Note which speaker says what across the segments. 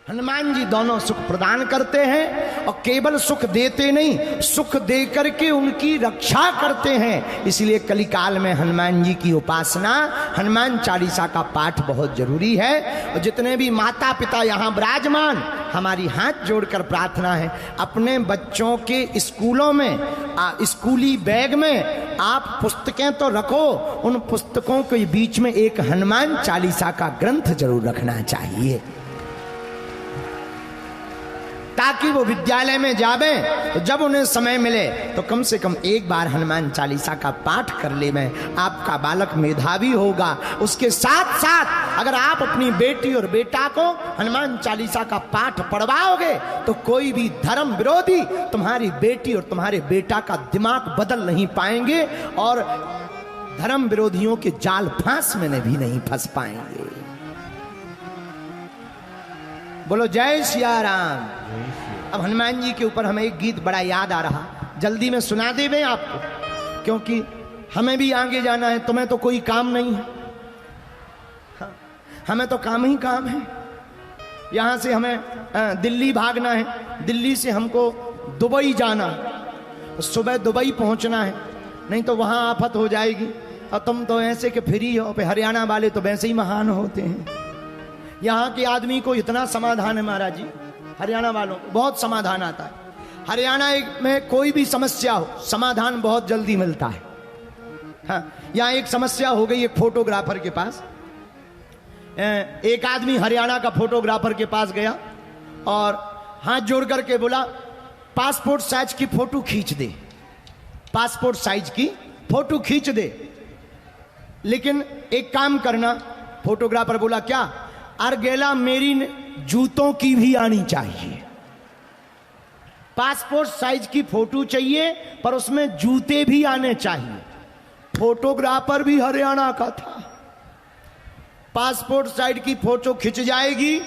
Speaker 1: हनुमान जी दोनों सुख प्रदान करते हैं और केवल सुख देते नहीं, सुख दे करके उनकी रक्षा करते हैं। इसलिए कलिकाल में हनुमान जी की उपासना, हनुमान चालीसा का पाठ बहुत जरूरी है। और जितने भी माता पिता यहाँ विराजमान, हमारी हाथ जोड़कर प्रार्थना है, अपने बच्चों के स्कूलों में स्कूली बैग में आप पुस्तकें तो रखो, उन पुस्तकों के बीच में एक हनुमान चालीसा का ग्रंथ जरूर रखना चाहिए, ताकि वो विद्यालय में जावे तो जब उन्हें समय मिले तो कम से कम एक बार हनुमान चालीसा का पाठ कर ले। में आपका बालक मेधावी होगा। उसके साथ साथ अगर आप अपनी बेटी और बेटा को हनुमान चालीसा का पाठ पढ़वाओगे तो कोई भी धर्म विरोधी तुम्हारी बेटी और तुम्हारे बेटा का दिमाग बदल नहीं पाएंगे और धर्म विरोधियों के जाल फांस में भी नहीं फंस पाएंगे। बोलो जय सिया राम। अब हनुमान जी के ऊपर हमें एक गीत बड़ा याद आ रहा, जल्दी में सुना देवे आपको, क्योंकि हमें भी आगे जाना है। तुम्हें तो कोई काम नहीं है, हाँ, हमें तो काम ही काम है। यहां से हमें दिल्ली भागना है, दिल्ली से हमको दुबई जाना है, सुबह दुबई पहुंचना है, नहीं तो वहां आफत हो जाएगी। और तुम तो ऐसे कि फ्री हो, पे हरियाणा वाले तो वैसे ही महान होते हैं। यहाँ के आदमी को इतना समाधान है महाराज जी, हरियाणा वालों को बहुत समाधान आता है। हरियाणा में कोई भी समस्या हो, समाधान बहुत जल्दी मिलता है। हाँ, यहाँ एक समस्या हो गई एक फोटोग्राफर के पास। एक आदमी हरियाणा का फोटोग्राफर के पास गया और हाथ जोड़ करके बोला, पासपोर्ट साइज की फोटो खींच दे, पासपोर्ट साइज की फोटो खींच दे, लेकिन एक काम करना। फोटोग्राफर बोला क्या? अर्गेला मेरी जूतों की भी आनी चाहिए। पासपोर्ट साइज की फोटो चाहिए पर उसमें जूते भी आने चाहिए। फोटोग्राफर भी हरियाणा का था। पासपोर्ट साइज की फोटो खिंच जाएगी,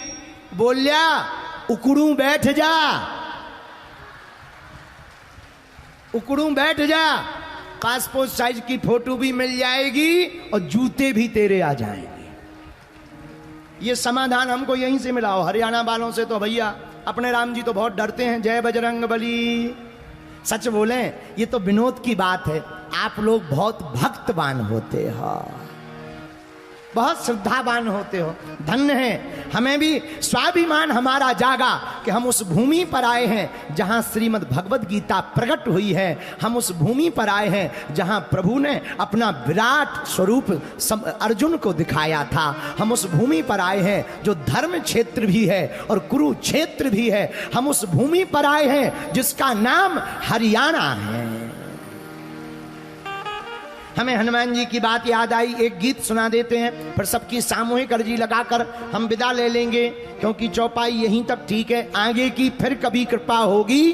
Speaker 1: बोलिया उकड़ू बैठ जा, उकड़ू बैठ जा, पासपोर्ट साइज की फोटो भी मिल जाएगी और जूते भी तेरे आ जाएंगे। ये समाधान हमको यहीं से मिला हो। हरियाणा वालों से तो भैया अपने राम जी तो बहुत डरते हैं, जय बजरंग बली। सच बोले ये तो विनोद की बात है, आप लोग बहुत भक्तवान होते हो, बहुत श्रद्धावान होते हो, धन्य है। हमें भी स्वाभिमान हमारा जागा कि हम उस भूमि पर आए हैं जहां श्रीमद् भगवद गीता प्रकट हुई है। हम उस भूमि पर आए हैं जहां प्रभु ने अपना विराट स्वरूप अर्जुन को दिखाया था। हम उस भूमि पर आए हैं जो धर्म क्षेत्र भी है और कुरुक्षेत्र भी है। हम उस भूमि पर आए हैं जिसका नाम हरियाणा है। हमें हनुमान जी की बात याद आई, एक गीत सुना देते हैं, फिर सबकी सामूहिक अर्जी लगाकर हम विदा ले लेंगे, क्योंकि चौपाई यहीं तक ठीक है। आगे की फिर कभी कृपा होगी,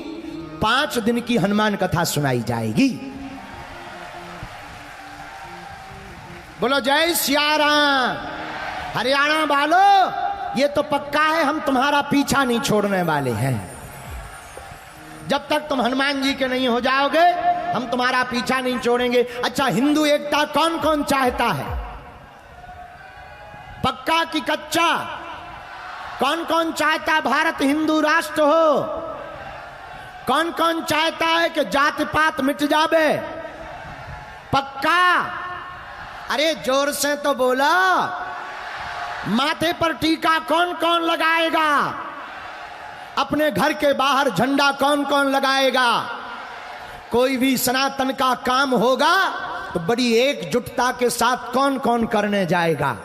Speaker 1: 5 दिन की हनुमान कथा सुनाई जाएगी। बोलो जय सिया राम। हरियाणा वालों ये तो पक्का है, हम तुम्हारा पीछा नहीं छोड़ने वाले हैं। जब तक तुम हनुमान जी के नहीं हो जाओगे हम तुम्हारा पीछा नहीं छोड़ेंगे। अच्छा, हिंदू एकता कौन कौन चाहता है? पक्का कि कच्चा? कौन कौन चाहता है भारत हिंदू राष्ट्र हो? कौन कौन चाहता है कि जाति पात मिट जावे? पक्का? अरे जोर से तो बोला। माथे पर टीका कौन कौन लगाएगा? अपने घर के बाहर झंडा कौन कौन लगाएगा? कोई भी सनातन का काम होगा तो बड़ी एकजुटता के साथ कौन कौन करने जाएगा?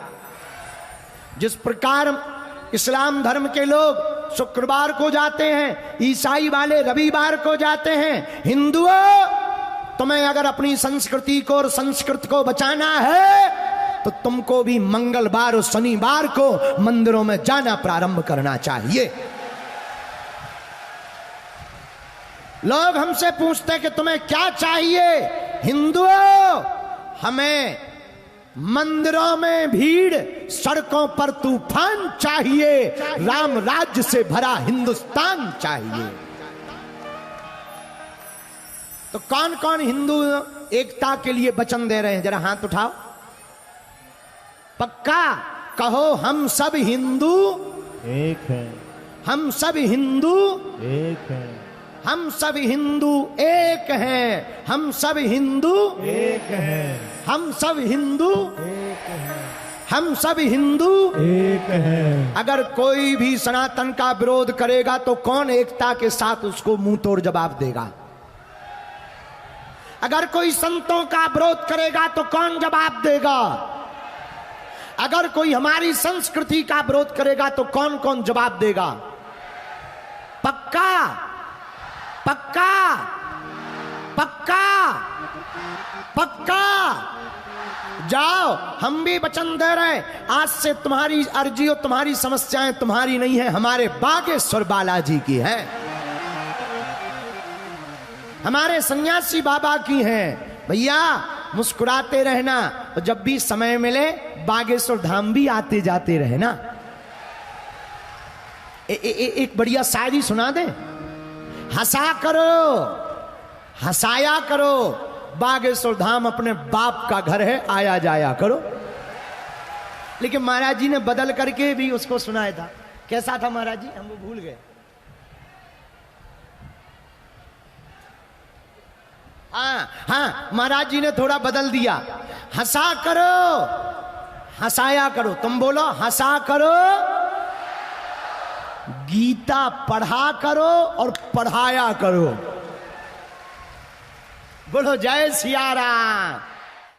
Speaker 1: जिस प्रकार इस्लाम धर्म के लोग शुक्रवार को जाते हैं, ईसाई वाले रविवार को जाते हैं, हिंदुओं तुम्हें अगर अपनी संस्कृति को और संस्कृति को बचाना है तो तुमको भी मंगलवार और शनिवार को मंदिरों में जाना प्रारंभ करना चाहिए। लोग हमसे पूछते हैं कि तुम्हें क्या चाहिए? हिंदुओं, हमें मंदिरों में भीड़, सड़कों पर तूफान चाहिए, राम राज्य से भरा हिंदुस्तान चाहिए। तो कौन कौन हिंदू एकता के लिए वचन दे रहे हैं? जरा हाथ उठाओ। पक्का कहो हम सब हिंदू
Speaker 2: एक है।
Speaker 1: हम सब हिंदू
Speaker 2: एक है,
Speaker 1: हम सब हिंदू एक हैं, हम सब हिंदू
Speaker 2: एक है,
Speaker 1: हम सब हिंदू
Speaker 2: एक है,
Speaker 1: हम सब हिंदू
Speaker 2: एक है।
Speaker 1: अगर कोई भी सनातन का विरोध करेगा तो कौन एकता के साथ उसको मुंह तोड़ जवाब देगा? अगर कोई संतों का विरोध करेगा तो कौन जवाब देगा? अगर कोई हमारी संस्कृति का विरोध करेगा तो कौन कौन जवाब देगा? पक्का पक्का पक्का पक्का। जाओ, हम भी वचन दे रहे, आज से तुम्हारी अर्जी और तुम्हारी समस्याएं तुम्हारी नहीं है, हमारे बागेश्वर बालाजी की है, हमारे सन्यासी बाबा की हैं। भैया मुस्कुराते रहना और जब भी समय मिले बागेश्वर धाम भी आते जाते रहे ना। एक बढ़िया शायरी सुना दे। हंसा करो, हंसाया करो, बागेश्वर धाम अपने बाप का घर है, आया जाया करो। लेकिन महाराज जी ने बदल करके भी उसको सुनाया था। कैसा था महाराज जी? हम वो भूल गए। हाँ, महाराज जी ने थोड़ा बदल दिया। हंसा करो, हंसाया करो। तुम बोलो, हंसा करो, गीता पढ़ा करो और पढ़ाया करो। बोलो जय सिया राम।